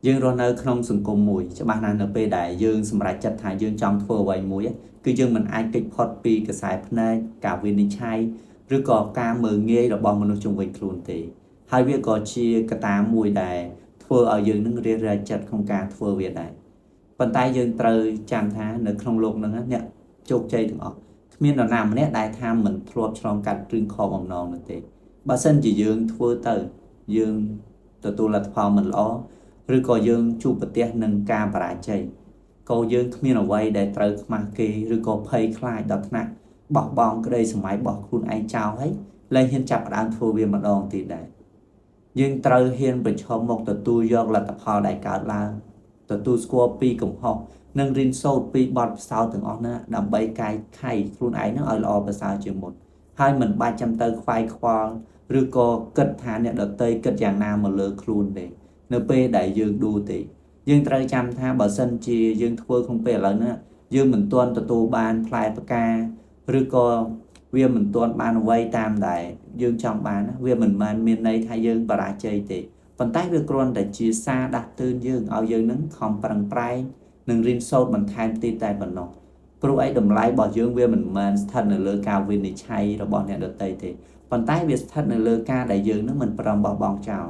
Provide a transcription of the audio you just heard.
យើងរស់នៅក្នុងសង្គមមួយច្បាស់ណាស់នៅពេលដែលយើងសម្រេចចិត្តថាយើងចង់ធ្វើអ្វីមួយគឺយើងមិនអាចគេចផុតពីកសែភ្នែកការវិនិច្ឆ័យឬក៏ការមើលងាយរបស់មនុស្សជុំវិញខ្លួនទេហើយវាក៏ជាកត្តាមួយដែលធ្វើឲ្យយើងនឹងរារាចិត្តក្នុងការធ្វើវាដែរប៉ុន្តែយើងត្រូវចាំថានៅក្នុងโลกហ្នឹងអ្នកជោគជ័យទាំងអស់គ្មាននរណាម្នាក់ដែលថាមិនធ្លាប់ឆ្លងកាត់រឿងខកបំណងនោះទេបើសិនជាយើងធ្វើទៅយើងទទួលលទ្ធផលមិនល្អឬក៏យើងជួបប្រទះនឹងការបរាជ័យក៏យើងគ្មានអ្វីដែលត្រូវខ្មាស់គេឬក៏ភ័យខ្លាចដល់ថ្នាក់បោះបង់ក្តីសម័យរបស់ខ្លួនឯងចោលហើយលែងហ៊ានចាប់ផ្ដើមធ្វើវាម្ដងទៀតដែរយើងត្រូវហ៊ានប្រឈមមុខទទួលយកលទ្ធផលដែលកើតឡើងទទួលស្គាល់ពីកំហុសនិងរៀនសូត្រពីបទពិសោធន៍ទាំងអស់នោះដើម្បីកែខៃខ្លួនឯងនឹងឲ្យល្អប្រសើរជាងមុនហើយមិនបាច់ចាំទៅខ្វាយខ្វល់ឬក៏គិតថាអ្នកដទៃគិតយ៉ាងណាមកលើខ្លួនទេនៅពេលដែលយើងដួលទេយើងត្រូវចាំថាបើសិនជាយើងធ្វើក្នុងពេលឥឡូវនេះយើងមិនទាន់ទទួលបានផ្លែផ្កាឬក៏វាមិនទាន់បានអ្វីតាមដែលយើងចង់បានវាមិនមែនមានន័យថាយើងបរាជ័យទេប៉ុន្តែវាគ្រាន់តែជាសារដាស់តឿនយើងឲ្យយើងនឹងខំប្រឹងប្រែងនិងរៀនសូត្របន្ថែមទៀតតែប៉ុណ្ណោះព្រោះឯតម្លៃរបស់យើងវាមិនមែនស្ថិតនៅលើការវិនិច្ឆ័យរបស់អ្នកដទៃទេប៉ុន្តែវាស្ថិតនៅលើការដែលយើងនឹងមិនប្រំបោះបង់ចោល